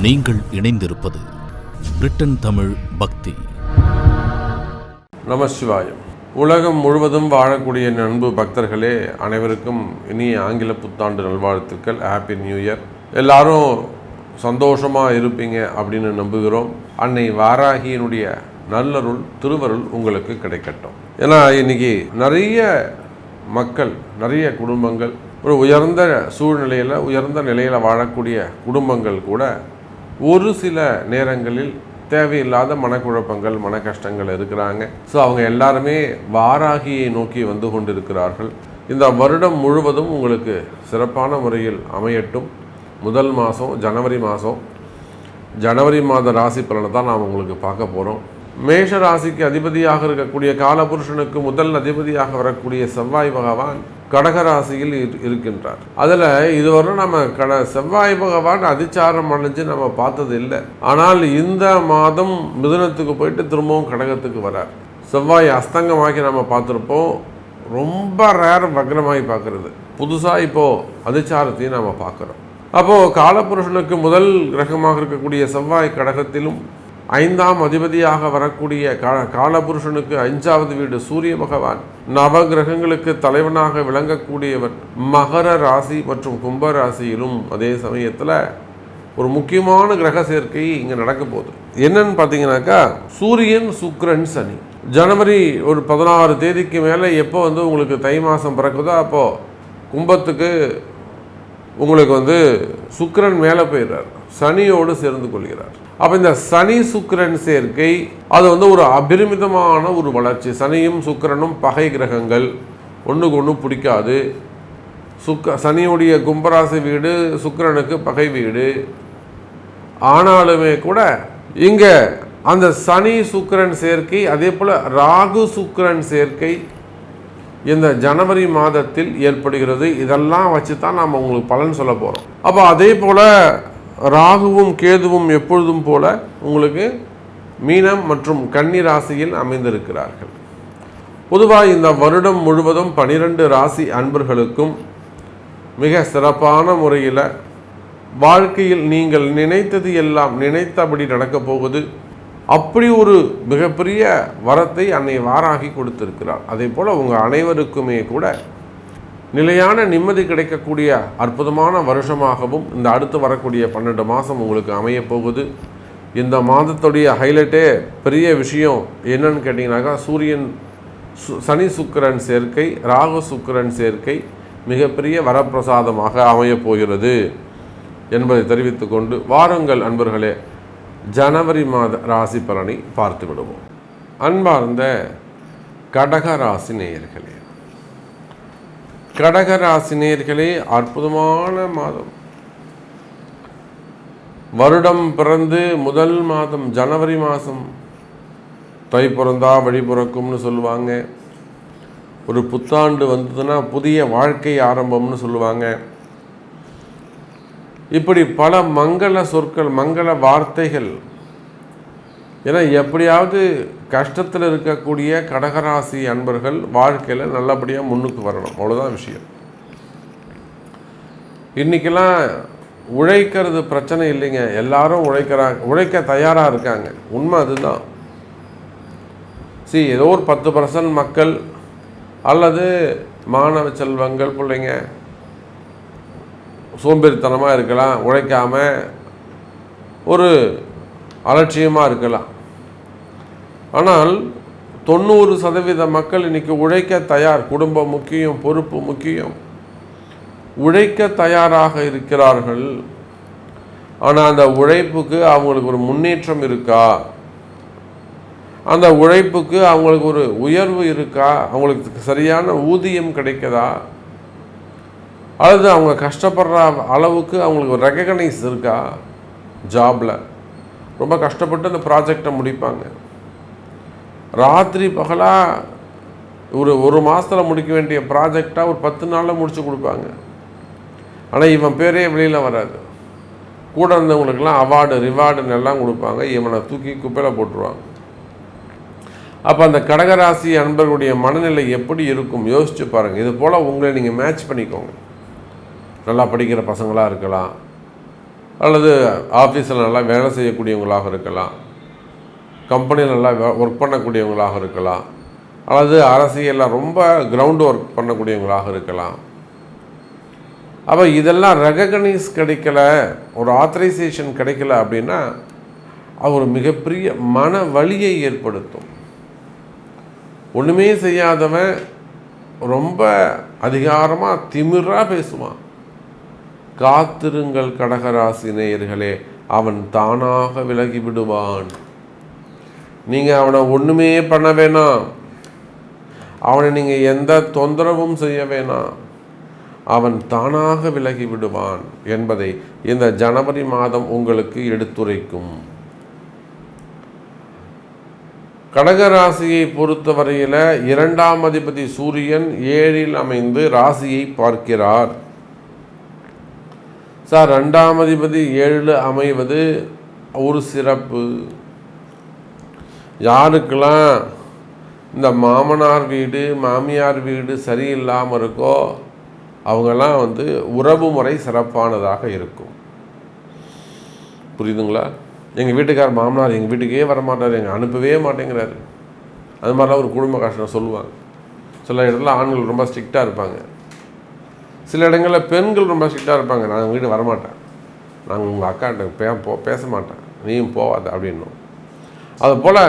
நீங்கள் இணைந்திருப்பது பிரிட்டன் தமிழ் பக்தி. நமசிவாயம். உலகம் முழுவதும் வாழக்கூடிய அன்பு பக்தர்களே, அனைவருக்கும் இனிய ஆங்கில புத்தாண்டு நல்வாழ்த்துக்கள். Happy new year. எல்லாரும் சந்தோஷமாக இருப்பீங்க அப்படின்னு நம்புகிறோம். அன்னை வாராகியினுடைய நல்லருள் திருவருள் உங்களுக்கு கிடைக்கட்டும். ஏன்னா இன்னைக்கு நிறைய மக்கள், நிறைய குடும்பங்கள், ஒரு உயர்ந்த சூழ்நிலையில் உயர்ந்த நிலையில் வாழக்கூடிய குடும்பங்கள் கூட ஒரு சில நேரங்களில் தேவையில்லாத மனக்குழப்பங்கள், மன கஷ்டங்கள் இருக்கிறாங்க. ஸோ அவங்க எல்லாருமே வாராகியை நோக்கி வந்து கொண்டிருக்கிறார்கள். இந்த வருடம் முழுவதும் உங்களுக்கு சிறப்பான முறையில் அமையட்டும். முதல் மாதம் ஜனவரி மாத ராசி பலனை தான் நாம் உங்களுக்கு பார்க்க போகிறோம். மேஷ ராசிக்கு அதிபதியாக இருக்கக்கூடிய காலபுருஷனுக்கு முதல் அதிபதியாக வரக்கூடிய செவ்வாய் பகவான் கடகராசியில் இருக்கின்றார். அதில் இதுவரை நம்ம செவ்வாய் பகவான் அதிச்சாரம் அடைஞ்சு நம்ம பார்த்தது இல்லை. ஆனால் இந்த மாதம் மிதுனத்துக்கு போயிட்டு திரும்பவும் கடகத்துக்கு வரார். செவ்வாய் அஸ்தங்கமாக்கி நம்ம பார்த்துருப்போம். ரொம்ப ரேர் வக்ரமாகி பார்க்கறது. புதுசாக இப்போது அதிச்சாரத்தையும் நம்ம பார்க்குறோம். அப்போது காலபுருஷனுக்கு முதல் கிரகமாக இருக்கக்கூடிய செவ்வாய் கடகத்திலும், 5ஆம் அதிபதியாக வரக்கூடிய காலபுருஷனுக்கு 5வது வீடு சூரிய பகவான், நவ கிரகங்களுக்கு தலைவனாக விளங்கக்கூடியவர் மகர ராசி மற்றும் கும்ப ராசியிலும் அதே சமயத்தில் ஒரு முக்கியமான கிரக சேர்க்கை இங்கே நடக்க போகுது. என்னன்னு பார்த்தீங்கன்னாக்கா, சூரியன் சுக்கிரன் சனி. ஜனவரி ஒரு 16 தேதிக்கு மேலே எப்போ உங்களுக்கு தை மாதம் பிறக்குதோ அப்போது கும்பத்துக்கு உங்களுக்கு சுக்கிரன் மேலே போயிடுறார், சனியோடு சேர்ந்து கொள்கிறார். அப்போ இந்த சனி சுக்கிரன் சேர்க்கை அது ஒரு அபரிமிதமான ஒரு வளர்ச்சி. சனியும் சுக்கிரனும் பகை கிரகங்கள், ஒன்றுக்கு ஒன்று பிடிக்காது. சனியுடைய கும்பராசி வீடு சுக்கிரனுக்கு பகை வீடு. ஆனாலுமே கூட இங்கே அந்த சனி சுக்கிரன் சேர்க்கை, அதே போல் ராகு சுக்கிரன் சேர்க்கை இந்த ஜனவரி மாதத்தில் ஏற்படுகிறது. இதெல்லாம் வச்சு தான் நாம் உங்களுக்கு பலன் சொல்ல போகிறோம். அப்போ அதே போல் ராகுவும் கேதுவும் எப்பொழுதும் போல உங்களுக்கு மீனம் மற்றும் கன்னி ராசியில் அமைந்திருக்கிறார்கள். பொதுவாக இந்த வருடம் முழுவதும் 12 ராசி அன்பர்களுக்கும் மிக சிறப்பான முறையில் வாழ்க்கையில் நீங்கள் நினைத்தது எல்லாம் நினைத்தபடி நடக்கப் போகுது. அப்படி ஒரு மிகப்பெரிய வரத்தை அன்னை வாராகி கொடுத்திருக்கிறார். அதே போல் உங்கள் அனைவருக்குமே கூட நிலையான நிம்மதி கிடைக்கக்கூடிய அற்புதமான வருஷமாகவும் இந்த அடுத்து வரக்கூடிய 12 மாதம் உங்களுக்கு அமையப்போகுது. இந்த மாதத்துடைய ஹைலைட்டே பெரிய விஷயம் என்னன்னு கேட்டிங்கனாக்கா, சனி சுக்கிரன் சேர்க்கை, ராகு சுக்கிரன் சேர்க்கை மிகப்பெரிய வரப்பிரசாதமாக அமையப்போகிறது என்பதை தெரிவித்து கொண்டு வாருங்கள் அன்பர்களே, ஜனவரி மாத ராசி பலனை பார்த்து விடுவோம். அன்பார்ந்த கடகராசி நேயர்களே, கடகராசினியர்களே, அற்புதமான மாதம். வருடம் பிறந்து முதல் மாதம் ஜனவரி மாதம், தை பிறந்தா வழி பிறக்கும்னு சொல்லுவாங்க. ஒரு புத்தாண்டு வந்ததுன்னா புதிய வாழ்க்கை ஆரம்பம்னு சொல்லுவாங்க. இப்படி பல மங்கள சொற்கள், மங்கள வார்த்தைகள். ஏன்னா எப்படியாவது கஷ்டத்தில் இருக்கக்கூடிய கடகராசி அன்பர்கள் வாழ்க்கையில் நல்லபடியாக முன்னுக்கு வரணும், அவ்வளோதான் விஷயம். இன்றைக்கெல்லாம் உழைக்கிறது பிரச்சனை இல்லைங்க, எல்லாரும் உழைக்க தயாராக இருக்காங்க. உண்மை அதுதான். ஏதோ ஒரு 10% மக்கள் அல்லது மாணவ செல்வங்கள் பிள்ளைங்க சோம்பேறித்தனமாக இருக்கலாம், உழைக்காமல் ஒரு அலட்சியமாக இருக்கலாம். ஆனால் 90% மக்கள் இன்றைக்கி உழைக்க தயார். குடும்பம் முக்கியம், பொறுப்பு முக்கியம், உழைக்க தயாராக இருக்கிறார்கள். ஆனால் அந்த உழைப்புக்கு அவங்களுக்கு ஒரு முன்னேற்றம் இருக்கா? அந்த உழைப்புக்கு அவங்களுக்கு ஒரு உயர்வு இருக்கா? அவங்களுக்கு சரியான ஊதியம் கிடைக்குதா? அல்லது அவங்க கஷ்டப்படுற அளவுக்கு அவங்களுக்கு ஒரு ரெகக்னைஸ் இருக்கா? ஜாபில் ரொம்ப கஷ்டப்பட்டு அந்த ப்ராஜெக்டை முடிப்பாங்க. ராத்திரி பகலாக ஒரு மாதத்தில் முடிக்க வேண்டிய ப்ராஜெக்டாக ஒரு 10 நாளில் முடித்து கொடுப்பாங்க. ஆனால் இவன் பேரே வெளியில் வராது. கூட இருந்தவங்களுக்கெல்லாம் அவார்டு ரிவார்டுன்னு எல்லாம் கொடுப்பாங்க, இவனை தூக்கி குப்பையில் போட்டுருவாங்க. அப்போ அந்த கடகராசி அன்பர்களுடைய மனநிலை எப்படி இருக்கும் யோசித்து பாருங்கள். இது போல் உங்களை நீங்கள் மேட்ச் பண்ணிக்கோங்க. நல்லா படிக்கிற பசங்களாக இருக்கலாம், அல்லது ஆஃபீஸில் நல்லா வேலை செய்யக்கூடியவங்களாக இருக்கலாம், கம்பெனியில் நல்லா ஒர்க் பண்ணக்கூடியவங்களாக இருக்கலாம், அல்லது அரசியலில் ரொம்ப கிரவுண்ட் ஒர்க் பண்ணக்கூடியவங்களாக இருக்கலாம். அப்போ இதெல்லாம் ரெகக்னைஸ் கிடைக்கல, ஒரு ஆத்தரைசேஷன் கிடைக்கல அப்படின்னா அவர் மிகப்பெரிய மன வலியை ஏற்படுத்தும். ஒன்றுமே செய்யாதவன் ரொம்ப அதிகாரமாக திமிராக பேசுவான். காத்திருங்கள் கடகராசி நேயர்களே, அவன் தானாக விலகி விடுவான். நீங்கள் அவனை ஒன்றுமே பண்ண வேணாம், அவனை நீங்கள் எந்த தொந்தரவும் செய்ய வேணாம், அவன் தானாக விலகி விடுவான் என்பதை இந்த ஜனவரி மாதம் உங்களுக்கு எடுத்துரைக்கும். கடகராசியை பொறுத்தவரையில் 2ஆம் அதிபதி சூரியன் 7இல் அமைந்து ராசியை பார்க்கிறார். சார், 2ஆம் அதிபதி 7 அமைவது ஒரு சிறப்பு. யாருக்கெல்லாம் இந்த மாமனார் வீடு மாமியார் வீடு சரியில்லாமல் இருக்கோ அவங்கெல்லாம் உறவு முறை சிறப்பானதாக இருக்கும். புரியுதுங்களா? எங்கள் வீட்டுக்கார் மாமனார் எங்கள் வீட்டுக்கே வரமாட்டார், எங்கள் அனுப்பவே மாட்டேங்கிறாரு, அது மாதிரிலாம் ஒரு குடும்ப கஷ்டம் சொல்லுவாங்க. சில இடத்துல ஆண்கள் ரொம்ப ஸ்ட்ரிக்டாக இருப்பாங்க, சில இடங்களில் பெண்கள் ரொம்ப ஸ்ட்ரிக்டாக இருப்பாங்க. நான் உங்கள் வீட்டு வரமாட்டேன், நாங்கள் உங்கள் அக்காட்ட பேச மாட்டேன், நீயும் போவாத அப்படின்னும். அதுபோல்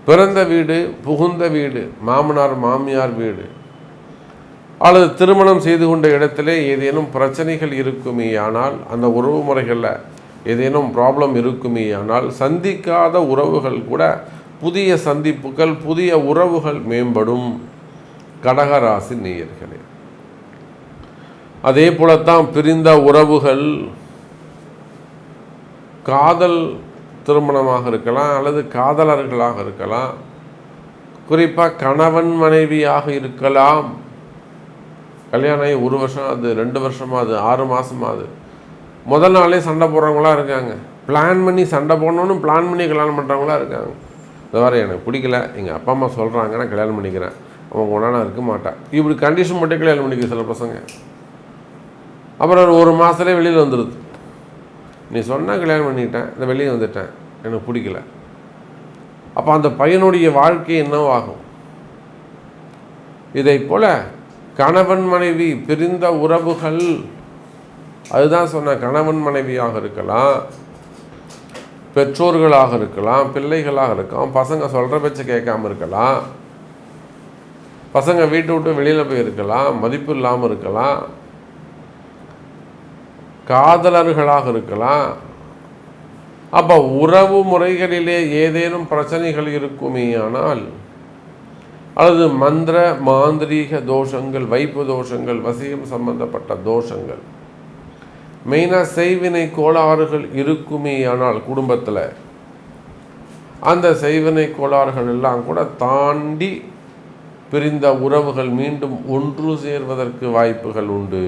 பிறந்த வீடு புகுந்த வீடு மாமனார் மாமியார் வீடு அல்லது திருமணம் செய்து கொண்ட இடத்திலே ஏதேனும் பிரச்சனைகள் இருக்குமே ஆனால், அந்த உறவு முறைகளில் ஏதேனும் ப்ராப்ளம் இருக்குமே ஆனால், சந்திக்காத உறவுகள் கூட புதிய சந்திப்புகள் புதிய உறவுகள் மேம்படும். கடகராசி நேயர்களே, அதே போலத்தான் பிரிந்த உறவுகள் காதல் திருமணமாக இருக்கலாம் அல்லது காதலர்களாக இருக்கலாம், குறிப்பாக கணவன் மனைவியாக இருக்கலாம். கல்யாணம் ஆகி 1 வருஷம் அது 2 வருஷமாகுது 6 மாதமாகுது, முதல் நாளே சண்டை போடுறவங்களாம் இருக்காங்க, பிளான் பண்ணி சண்டை போடணுன்னு பிளான் பண்ணி கல்யாணம் பண்ணுறவங்களாம் இருக்காங்க. இந்த மாதிரி எனக்கு பிடிக்கல, எங்கள் அப்பா அம்மா சொல்கிறாங்க, நான் கல்யாணம் பண்ணிக்கிறேன், அவங்க ஒன்றா நான் இருக்க மாட்டேன், இப்படி கண்டிஷன் மட்டும் கல்யாணம் பண்ணிக்க சில பசங்க. அப்புறம் 1 மாதத்துலேயே வெளியில் வந்துடுது, நீ சொன்னால் கல்யாணம் பண்ணிக்கிட்டேன், இந்த வெளியே வந்துட்டேன், எனக்கு பிடிக்கல. அப்போ அந்த பையனுடைய வாழ்க்கை என்னவாகும்? இதை போல் கணவன் மனைவி பிரிந்த உறவுகள், அதுதான் சொன்ன, கணவன் மனைவியாக இருக்கலாம், பெற்றோர்களாக இருக்கலாம், பிள்ளைகளாக இருக்கலாம், பசங்க சொல்கிற பேச்சை கேட்காம இருக்கலாம், பசங்க வீட்டை விட்டு வெளியில் போய் இருக்கலாம், மதிப்பு இல்லாமல் இருக்கலாம், காதலர்களாக இருக்கலாம். அப்போ உறவு முறைகளிலே ஏதேனும் பிரச்சனைகள் இருக்குமே ஆனால், அல்லது மந்திர மாந்திரீக தோஷங்கள், வைப்பு தோஷங்கள், வசியம் சம்பந்தப்பட்ட தோஷங்கள், மெயினாக செய்வினை கோளாறுகள் இருக்குமே ஆனால் குடும்பத்தில், அந்த செய்வினை கோளாறுகள் எல்லாம் கூட தாண்டி பிரிந்த உறவுகள் மீண்டும் ஒன்று சேர்வதற்கு வாய்ப்புகள் உண்டு.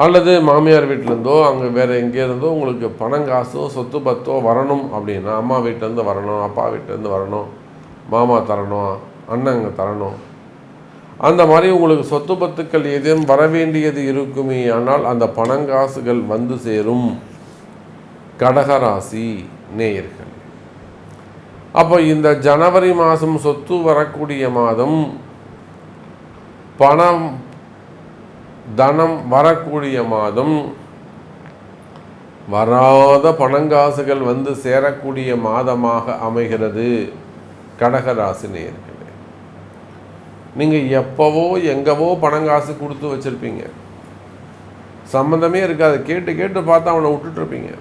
அல்லது மாமியார் வீட்டிலேருந்தோ அங்கே வேறு எங்கே இருந்தோ உங்களுக்கு பணங்காசோ சொத்து பத்தோ வரணும் அப்படின்னா, அம்மா வீட்டிலேருந்து வரணும், அப்பா வீட்டிலேருந்து வரணும், மாமா தரணும், அண்ணங்க தரணும், அந்த மாதிரி உங்களுக்கு சொத்து பத்துக்கள் ஏதேனும் வர வேண்டியது இருக்குமே ஆனால் அந்த பணங்காசுகள் வந்து சேரும். கடகராசி நேயர்கள், அப்போ இந்த ஜனவரி மாதம் சொத்து வரக்கூடிய மாதம், பணம் தனம் வரக்கூடிய மாதம், வராத பணங்காசுகள் வந்து சேரக்கூடிய மாதமாக அமைகிறது. கடகராசி நேயர்களே, நீங்கள் எப்போவோ எங்கவோ பணங்காசு கொடுத்து வச்சுருப்பீங்க, சம்மந்தமே இருக்காது, கேட்டு கேட்டு பார்த்தா அவனை விட்டுட்ருப்பீங்க.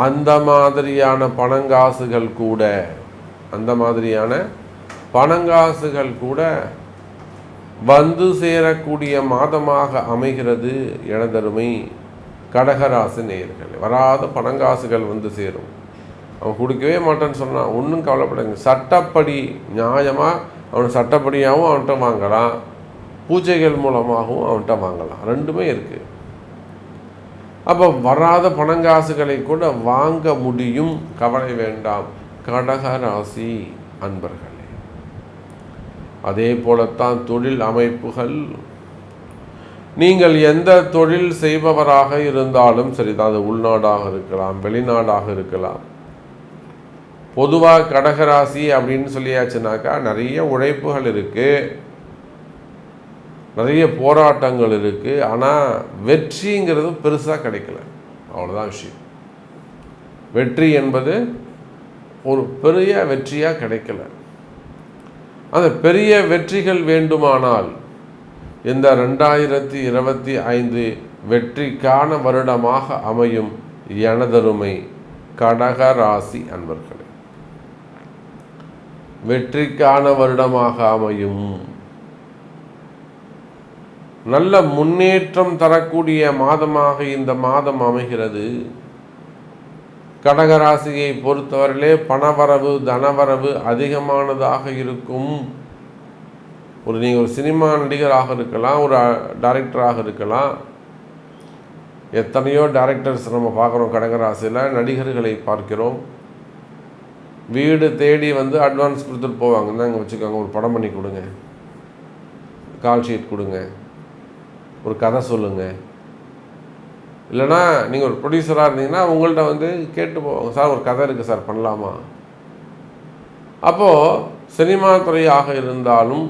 அந்த மாதிரியான பணங்காசுகள் கூட வந்து சேரக்கூடிய மாதமாக அமைகிறது. எனதருமை கடகராசி நேயர்களே, வராத பணங்காசுகள் வந்து சேரும். அவன் கொடுக்கவே மாட்டேன்னு சொன்னான், ஒன்றும் கவலைப்படாங்க, சட்டப்படி நியாயமாக அவனை சட்டப்படியாகவும் அவன்கிட்ட வாங்கலாம், பூஜைகள் மூலமாகவும் அவன்கிட்ட வாங்கலாம், ரெண்டுமே இருக்குது. அப்போ வராத பணங்காசுகளை கூட வாங்க முடியும், கவலை வேண்டாம் கடகராசி அன்பர்களே. அதே போலத்தான் தொழில் அமைப்புகள், நீங்கள் எந்த தொழில் செய்பவராக இருந்தாலும் சரிதான், அது உள்நாடாக இருக்கலாம், வெளிநாடாக இருக்கலாம். பொதுவாக கடகராசி அப்படின்னு சொல்லியாச்சுனாக்கா நிறைய உழைப்புகள் இருக்குது, நிறைய போராட்டங்கள் இருக்குது. ஆனால் வெற்றிங்கிறது பெருசாக கிடைக்கல, அவ்வளோதான் விஷயம். வெற்றி என்பது ஒரு பெரிய வெற்றியாக கிடைக்கல. அந்த பெரிய வெற்றிகள் வேண்டுமானால் இந்த 2025 வெற்றிக்கான வருடமாக அமையும் எனதருமை கடகராசி அன்பர்களே. வெற்றிக்கான வருடமாக அமையும், நல்ல முன்னேற்றம் தரக்கூடிய மாதமாக இந்த மாதம் அமைகிறது. கடகராசியை பொறுத்தவரையிலே பணவரவு தனவரவு அதிகமானதாக இருக்கும். நீங்கள் ஒரு சினிமா நடிகராக இருக்கலாம், ஒரு டைரக்டராக இருக்கலாம். எத்தனையோ டைரக்டர்ஸ் நம்ம பார்க்குறோம் கடகராசியில், நடிகர்களை பார்க்கிறோம். வீடு தேடி வந்து அட்வான்ஸ் கொடுத்துட்டு போவாங்க, இந்தாங்க வச்சுக்கோங்க, ஒரு படம் பண்ணி கொடுங்க, கால் ஷீட் கொடுங்க, ஒரு கதை சொல்லுங்கள். இல்லைனா நீங்கள் ஒரு ப்ரொடியூசராக இருந்தீங்கன்னா உங்கள்கிட்ட வந்து கேட்டு போவாங்க, சார் ஒரு கதை இருக்குது சார் பண்ணலாமா. அப்போது சினிமா துறையாக இருந்தாலும்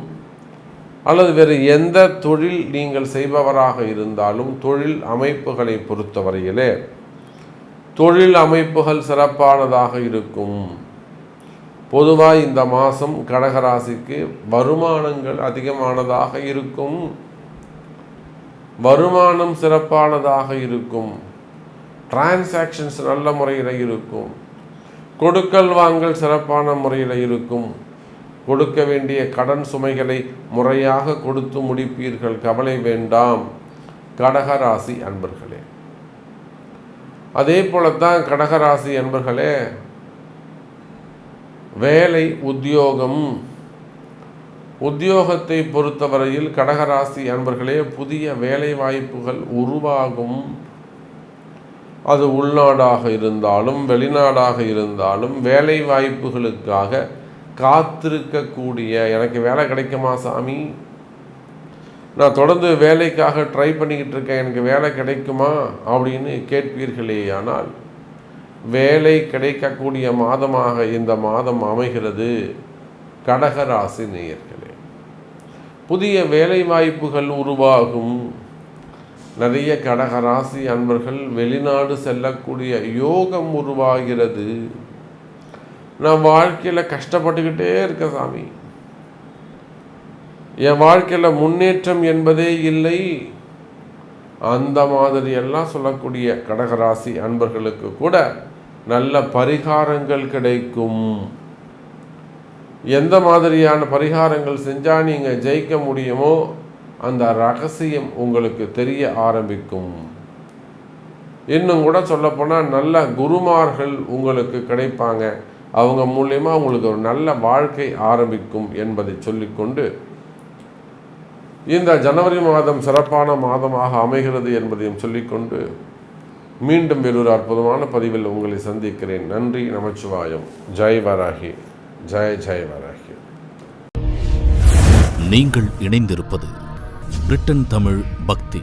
அல்லது வேறு எந்த தொழில் நீங்கள் செய்பவராக இருந்தாலும் தொழில் அமைப்புகளை பொறுத்தவரையிலே தொழில் அமைப்புகள் சிறப்பானதாக இருக்கும். பொதுவாக இந்த மாதம் கடகராசிக்கு வருமானங்கள் அதிகமானதாக இருக்கும், வருமானம் சிறப்பானதாக இருக்கும், டிரான்சாக்ஷன்ஸ் நல்ல முறையில் இருக்கும், கொடுக்கல் வாங்கல் சிறப்பான முறையில் இருக்கும், கொடுக்க வேண்டிய கடன் சுமைகளை முறையாக கொடுத்து முடிப்பீர்கள், கவலை வேண்டாம் கடகராசி அன்பர்களே. அதே போலத்தான் கடகராசி அன்பர்களே, வேலை உத்தியோகத்தை பொறுத்தவரையில் கடகராசி அன்பர்களே புதிய வேலை வாய்ப்புகள் உருவாகும். அது உள்நாடாக இருந்தாலும் வெளிநாடாக இருந்தாலும் வேலை வாய்ப்புகளுக்காக காத்திருக்கக்கூடிய, எனக்கு வேலை கிடைக்குமா சாமி, நான் தொடர்ந்து வேலைக்காக ட்ரை பண்ணிக்கிட்டு இருக்கேன், எனக்கு வேலை கிடைக்குமா அப்படின்னு கேட்பீர்களே. ஆனால் வேலை கிடைக்கக்கூடிய மாதமாக இந்த மாதம் அமைகிறது கடகராசி நேயர்களே. புதிய வேலை வாய்ப்புகள் உருவாகும். நிறைய கடகராசி அன்பர்கள் வெளிநாடு செல்லக்கூடிய யோகம் உருவாகிறது. நான் வாழ்க்கையில் கஷ்டப்பட்டுக்கிட்டே இருக்கேன் சாமி, என் வாழ்க்கையில் முன்னேற்றம் என்பதே இல்லை, அந்த மாதிரி எல்லாம் சொல்லக்கூடிய கடகராசி அன்பர்களுக்கு கூட நல்ல பரிகாரங்கள் கிடைக்கும். எந்த மாதிரியான பரிகாரங்கள் செஞ்சால் நீங்கள் ஜெயிக்க முடியுமோ அந்த ரகசியம் உங்களுக்கு தெரிய ஆரம்பிக்கும். இன்னும் கூட சொல்லப்போனால் நல்ல குருமார்கள் உங்களுக்கு கிடைப்பாங்க, அவங்க மூலமா உங்களுக்கு ஒரு நல்ல வாழ்க்கை ஆரம்பிக்கும் என்பதை சொல்லிக்கொண்டு இந்த ஜனவரி மாதம் சிறப்பான மாதமாக அமைகிறது என்பதையும் சொல்லிக்கொண்டு மீண்டும் வேறொரு அற்புதமான பதிவில் உங்களை சந்திக்கிறேன். நன்றி, நமச்சிவாயம். ஜெய் வராகி, ஜெய் ஜெய் வராகி. நீங்கள் இணைந்திருப்பது பிரிட்டன் தமிழ் பக்தி.